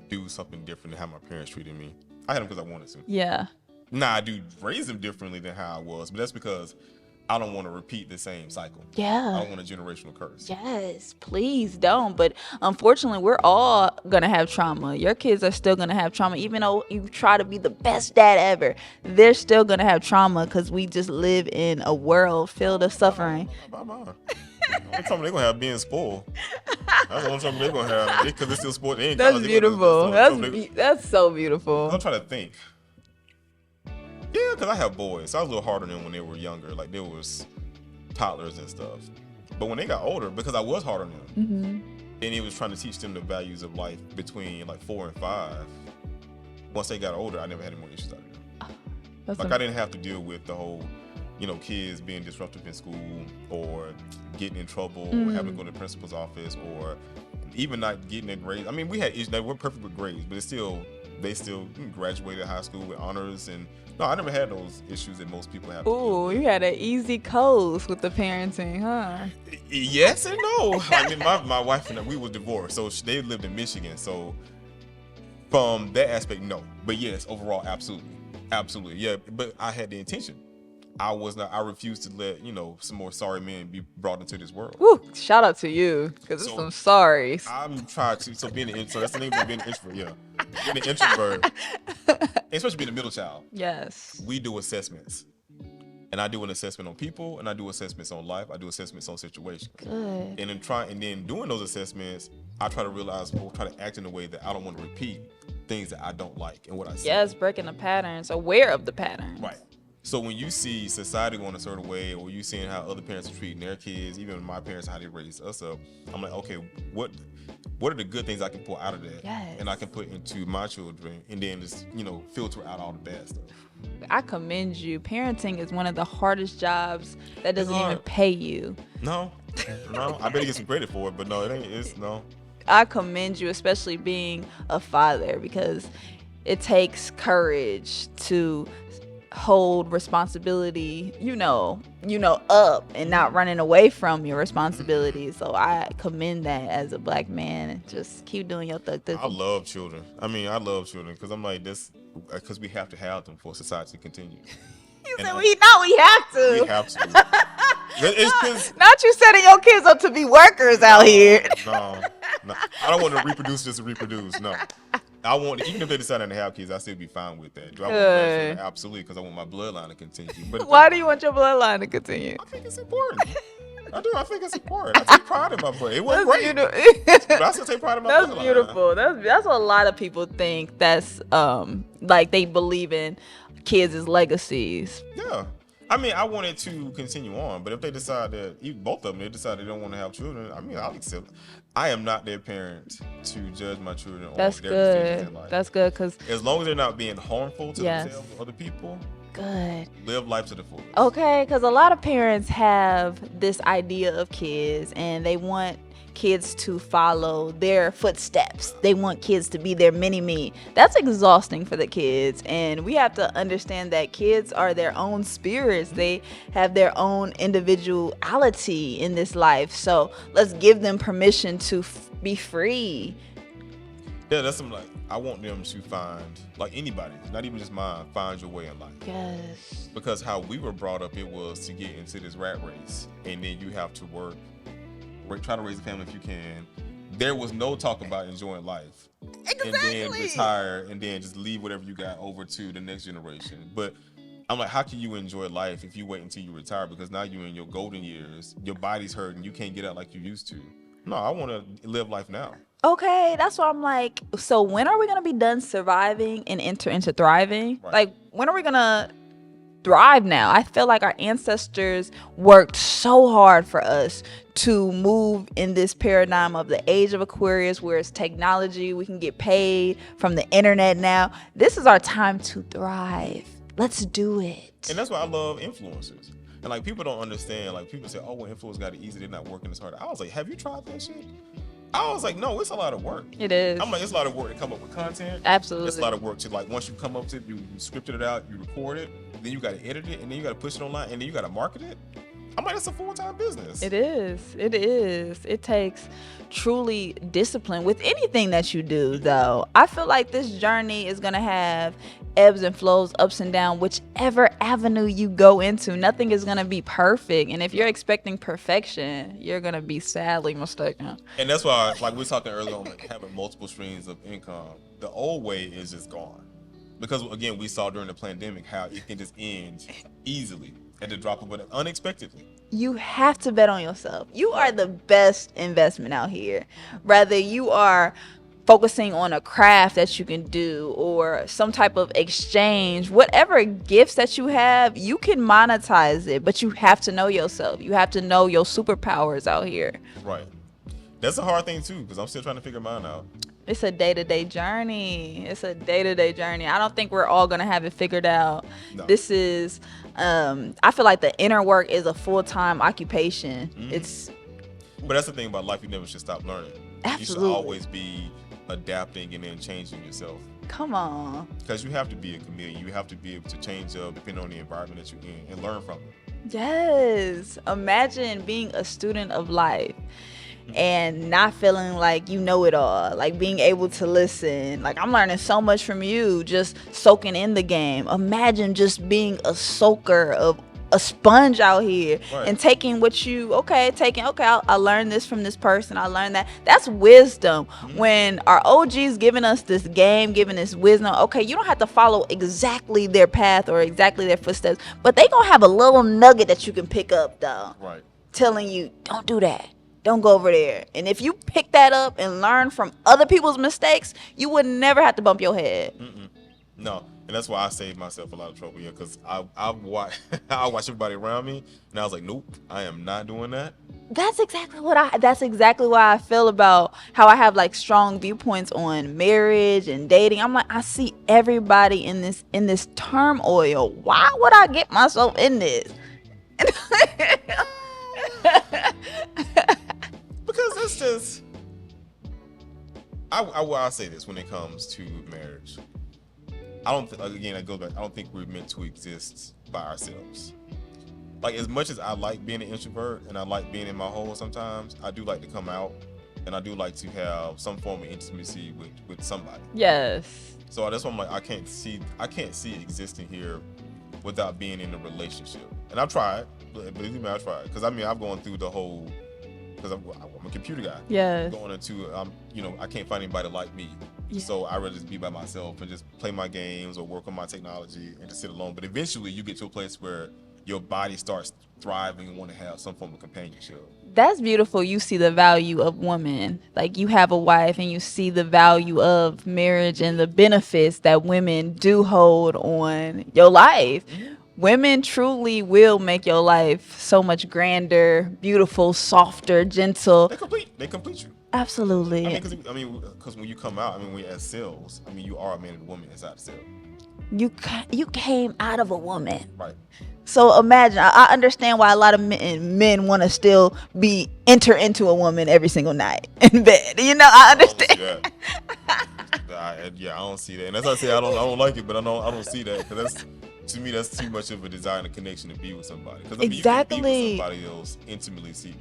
do something different than how my parents treated me. I had them because I wanted to. Yeah. Nah, I do raise them differently than how I was, but that's because I don't want to repeat the same cycle. Yeah. I don't want a generational curse. Yes, please don't. But unfortunately, we're all going to have trauma. Your kids are still going to have trauma. Even though you try to be the best dad ever, they're still going to have trauma because we just live in a world filled of suffering. How about mine? The only trouble they're going to have being spoiled. That's the only trouble they're going to have. Because they're still spoiled. They ain't That's college, beautiful. That's so beautiful. I'm trying to think. Yeah, because I have boys. So I was a little harder on them when they were younger. Like, they was toddlers and stuff. But when they got older, because I was harder on them, and he was trying to teach them the values of life between like 4 and 5. Once they got older, I never had any more issues out of them. Like, I didn't have to deal with the whole, kids being disruptive in school or getting in trouble or having to go to the principal's office or even not getting a grade. I mean, we had issues that were perfect with grades, but they still graduated high school with honors. And no, I never had those issues that most people have. Ooh, you had an easy coast with the parenting, huh? Yes and no. I mean, my wife and I, we were divorced, so they lived in Michigan. So from that aspect, no. But yes, overall, absolutely, yeah. But I had the intention. I refused to let, some more sorry men be brought into this world. Woo, shout out to you, because it's some sorries. I'm trying to, so that's the name of being an introvert, yeah. Being an introvert, especially being a middle child. Yes. We do assessments. And I do an assessment on people, and I do assessments on life, I do assessments on situations. Good. And then doing those assessments, I try to realize or try to act in a way that I don't want to repeat things that I don't like and what I see. Yes, breaking the patterns, aware of the patterns. Right. So when you see society going a certain way, or you seeing how other parents are treating their kids, even my parents, how they raised us up, I'm like, okay, what are the good things I can pull out of that, yes, and I can put into my children, and then just filter out all the bad stuff. I commend you. Parenting is one of the hardest jobs that doesn't even pay you. No, I better get some credit for it, but no, it ain't. It's no. I commend you, especially being a father, because it takes courage to hold responsibility, up and not running away from your responsibilities. So I commend that as a black man. Just keep doing your thug. I love children. I love children because I'm like this, because we have to have them for society to continue. You said we have to. We have to. It's not you setting your kids up to be workers out here. No. I don't want to reproduce just to reproduce. No. I want, even if they decide not to have kids, I still be fine with that. Do I want grandchildren? Absolutely, because I want my bloodline to continue. But why do you want your bloodline to continue? I think it's important. I do. I think it's important. I take pride in my blood. It wasn't great, but I still take pride in my bloodline. That's beautiful. That's what a lot of people think. That's like they believe in kids as legacies. Yeah. I wanted to continue on, but if they decide that, even both of them, they decide they don't want to have children, I'll accept it. I am not their parent to judge my children on their decisions in life. That's good, because as long as they're not being harmful to themselves or other people, good. Live life to the fullest. Okay, because a lot of parents have this idea of kids, and they want kids to follow their footsteps. They want kids to be their mini-me. That's exhausting for the kids, and we have to understand that kids are their own spirits. They have their own individuality in this life, so let's give them permission to be free. Yeah, that's something like I want them to find, like anybody, not even just mine, find your way in life. Yes. Because how we were brought up, it was to get into this rat race, and then you have to work, try to raise a family if you can. There was no talk about enjoying life, and then retire, and then just leave whatever you got over to the next generation. But I'm like, how can you enjoy life if you wait until you retire? Because now you're in your golden years, your body's hurting, you can't get out like you used to. No, I want to live life now. Okay, that's why I'm like, so when are we gonna be done surviving and enter into thriving? Right. Like, when are we gonna thrive now? I feel like our ancestors worked so hard for us to move in this paradigm of the age of Aquarius, where it's technology, we can get paid from the internet now. This is our time to thrive. Let's do it. And that's why I love influencers. And like people don't understand. Like people say, "Oh, well, influencers got it easy. They're not working as hard." I was like, "Have you tried that shit?" I was like, "No, it's a lot of work." It is. I'm like, it's a lot of work to come up with content. Absolutely. It's a lot of work to like once you come up to it, you scripted it out, you record it, then you got to edit it, and then you got to push it online, and then you got to market it. I'm like, it's a full-time business. It is. It is. It takes truly discipline with anything that you do, though. I feel like this journey is going to have ebbs and flows, ups and downs, whichever avenue you go into. Nothing is going to be perfect. And if you're expecting perfection, you're going to be sadly mistaken. And that's why, like we were talking earlier on, like having multiple streams of income, the old way is just gone. Because, again, we saw during the pandemic how it can just end easily at the drop of it, unexpectedly. You have to bet on yourself. You are the best investment out here. Whether you are focusing on a craft that you can do or some type of exchange, whatever gifts that you have, you can monetize it, but you have to know yourself. You have to know your superpowers out here. Right. That's a hard thing, too, because I'm still trying to figure mine out. It's a day-to-day journey. It's a day-to-day journey. I don't think we're all going to have it figured out. No. This is, I feel like the inner work is a full-time occupation. Mm-hmm. But that's the thing about life. You never should stop learning. Absolutely. You should always be adapting and then changing yourself. Come on. Because you have to be a chameleon. You have to be able to change up depending on the environment that you're in and learn from it. Yes. Imagine being a student of life and not feeling like you know it all, like being able to listen. Like, I'm learning so much from you, just soaking in the game. Imagine just being a soaker of a sponge out here, right, and taking what you, I learned this from this person, I learned that. That's wisdom. Mm-hmm. When our OGs giving us this game, giving us wisdom, okay, you don't have to follow exactly their path or exactly their footsteps, but they gonna have a little nugget that you can pick up, though. Right. Telling you, don't do that. Don't go over there. And if you pick that up and learn from other people's mistakes, you would never have to bump your head. Mm-mm. No. And that's why I saved myself a lot of trouble here, because I watch everybody around me, and I was like, nope, I am not doing that. That's exactly why I feel about how I have like strong viewpoints on marriage and dating. I'm like, I see everybody in this turmoil. Why would I get myself in this? Because it's just, I'll say this when it comes to marriage. I don't think we're meant to exist by ourselves. Like, as much as I like being an introvert and I like being in my hole sometimes, I do like to come out, and I do like to have some form of intimacy with somebody. Yes. So that's why I'm like, I can't see existing here without being in a relationship. And I've tried. Believe me, I've tried. Because I've gone through the whole, because I'm a computer guy. Yes. Going into, I can't find anybody like me. Yeah. So I'd rather just be by myself and just play my games or work on my technology and just sit alone. But eventually you get to a place where your body starts thriving and want to have some form of companionship. That's beautiful. You see the value of women. Like, you have a wife and you see the value of marriage and the benefits that women do hold on your life. Mm-hmm. Women truly will make your life so much grander, beautiful, softer, gentle. They complete you. Absolutely. Because when you come out, we as cells, you are a man and a woman inside the cell. You came out of a woman. Right. So imagine, I understand why a lot of men want to still enter into a woman every single night in bed. I understand. I don't see that. And as I say, I don't like it, but I don't see that, because to me, that's too much of a desire and a connection to be with somebody. Because exactly. You can be with somebody else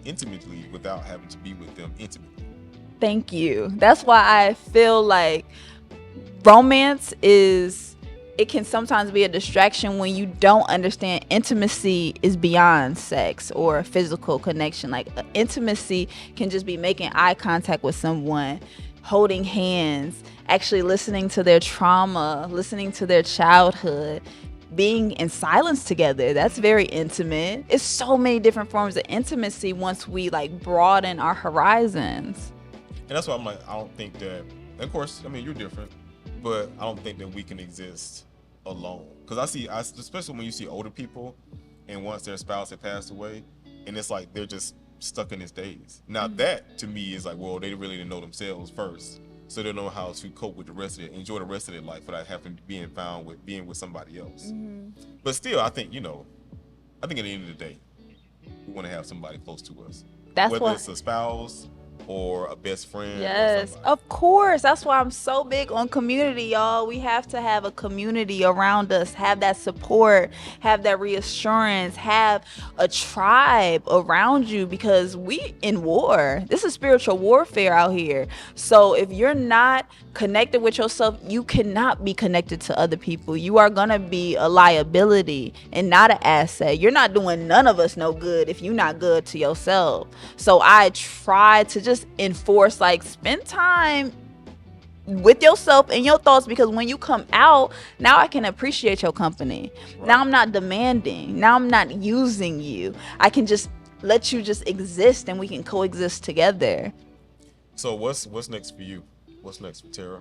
intimately without having to be with them intimately. Thank you. That's why I feel like romance it can sometimes be a distraction when you don't understand intimacy is beyond sex or physical connection. Like intimacy can just be making eye contact with someone, holding hands, actually listening to their trauma, listening to their childhood, being in silence together. That's very intimate. It's so many different forms of intimacy once we like broaden our horizons. And that's why I'm like, I don't think that, of course, I mean, you're different, but I don't think that we can exist alone. Because especially when you see older people and once their spouse had passed away, and it's like they're just stuck in his days. Now that to me is like, well, they really didn't know themselves first. So they don't know how to cope with the rest of it, enjoy the rest of their life without having being with somebody else. But still, I think, at the end of the day, we want to have somebody close to us. Whether it's a spouse or a best friend. Yes, of course. That's why I'm so big on community, y'all. We have to have a community around us, have that support, have that reassurance, have a tribe around you, because we in war. This is spiritual warfare out here. So if you're not connected with yourself, you cannot be connected to other people. You are gonna be a liability and not an asset. You're not doing none of us no good if you're not good to yourself. So I try to just enforce, like, spend time with yourself and your thoughts, because when you come out, now I can appreciate your company. Right. Now I'm not demanding. Now I'm not using you. I can just let you just exist and we can coexist together. So what's next for you? What's next for Tera?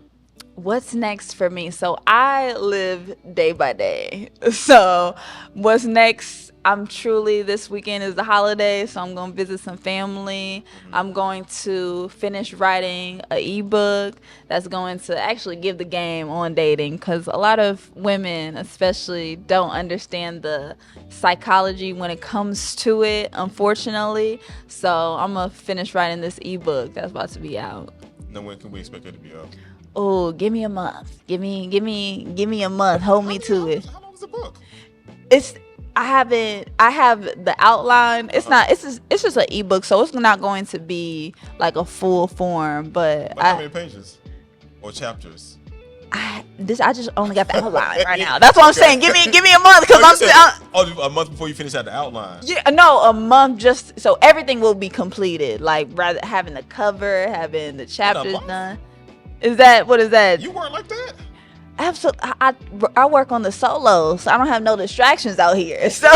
What's next for me? So I live day by day. So what's next? This weekend is the holiday, so I'm going to visit some family. I'm going to finish writing an ebook that's going to actually give the game on dating, because a lot of women especially don't understand the psychology when it comes to it, unfortunately. So I'm going to finish writing this ebook that's about to be out. Now when can we expect it to be out? Oh, give me a month. Give me a month. Hold me to it. How long is the book? I have the outline. It's not. It's just an ebook, so it's not going to be like a full form. But how many pages or chapters? I just only got the outline right now. That's what I'm saying. Give me a month, because a month before you finish out the outline. Yeah, no, a month, just so everything will be completed. Like, rather having the cover, having the chapters done. What is that? You weren't like that? Absolutely. I work on the solo, so I don't have no distractions out here. So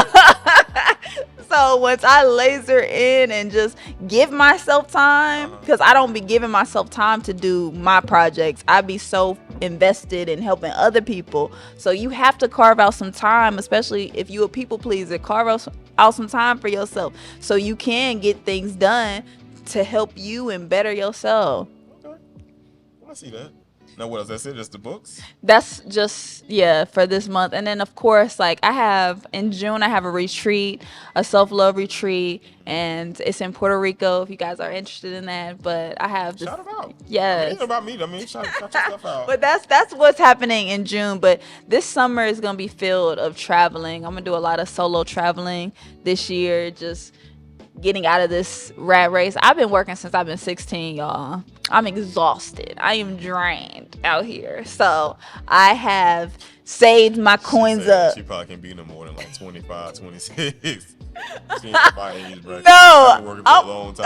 so once I laser in and just give myself time, because I don't be giving myself time to do my projects. I be so invested in helping other people. So you have to carve out some time, especially if you a people pleaser. Carve out some time for yourself so you can get things done to help you and better yourself. Okay. I see that. Now what else? That's it? Just the books? That's just, for this month. And then, of course, like, in June, I have a retreat, a self-love retreat, and it's in Puerto Rico if you guys are interested in that. But I have this. Shout it out. Yes. It's about me. I mean, shout your stuff out. But that's what's happening in June. But this summer is going to be filled of traveling. I'm going to do a lot of solo traveling this year, just getting out of this rat race. I've been working since I've been 16, y'all. I'm exhausted. I am drained out here. So I have saved my coins up. She probably can't be no more than like 25, 26. No,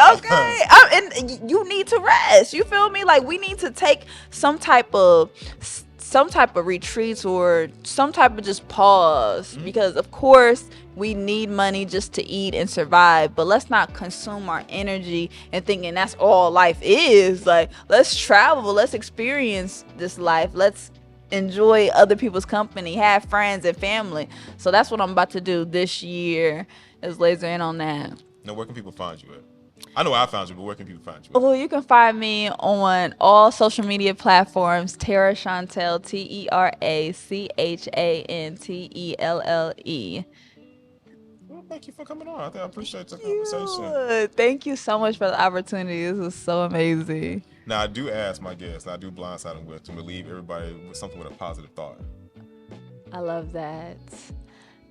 okay. And you need to rest. You feel me? Like, we need to take some type of retreats or some type of just pause, because of course we need money just to eat and survive, but let's not consume our energy and thinking that's all life is. Like, let's travel, let's experience this life, let's enjoy other people's company, have friends and family. So that's what I'm about to do this year, is laser in on that. Now, where can people find you at? I know I found you, but where can people find you? Well, you can find me on all social media platforms, Tera Chantelle, TeraChantelle. Well, thank you for coming on. I appreciate the conversation. Thank you so much for the opportunity. This was so amazing. Now, I do ask my guests, I do blindside them to leave everybody with something with a positive thought. I love that.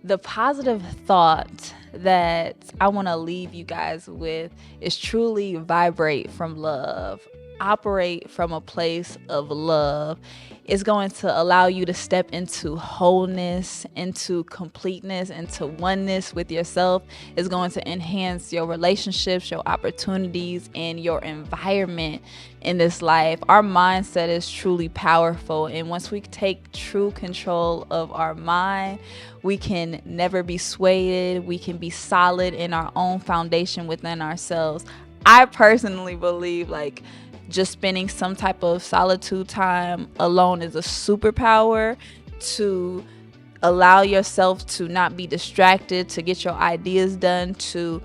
The positive thought that I want to leave you guys with is truly vibrate from love. operate from a place of love, it's going to allow you to step into wholeness, into completeness, into oneness with yourself. It's going to enhance your relationships, your opportunities, and your environment in this life. Our mindset is truly powerful, and once we take true control of our mind, we can never be swayed. We can be solid in our own foundation within ourselves. I personally believe like just spending some type of solitude time alone is a superpower to allow yourself to not be distracted, to get your ideas done, to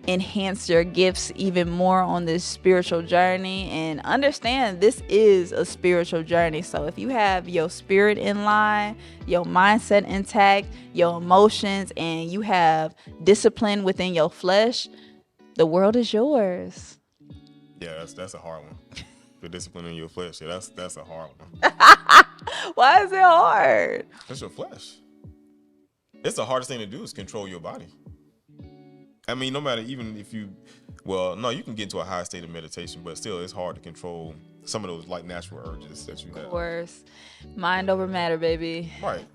enhance your gifts even more on this spiritual journey. And understand this is a spiritual journey. So if you have your spirit in line, your mindset intact, your emotions, and you have discipline within your flesh, the world is yours. Yeah, that's a hard one. The discipline in your flesh. Yeah, that's a hard one. Why is it hard? That's your flesh. It's the hardest thing to do is control your body. I mean, no matter, even if you, well, no, you can get into a high state of meditation, but still it's hard to control some of those like natural urges that you have. Of course. Mind over matter, baby. Right.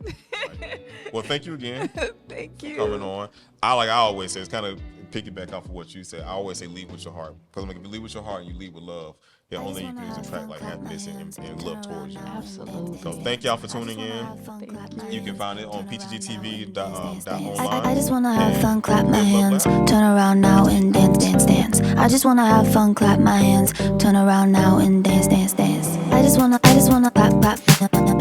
Well, thank you again. Thank you. Coming on. I always say, it's kind of piggyback off of what you said. I always say lead with your heart. Because if you lead with your heart and you lead with love, the only thing you can do is attract like happiness and love towards you. Absolutely. So thank y'all for tuning in. You can find it on ptgtv.online. I just wanna have fun, clap my hands, turn around now and dance, dance, dance. I just wanna have fun, clap my hands, turn around now and dance, dance, dance. I just wanna clap, clap.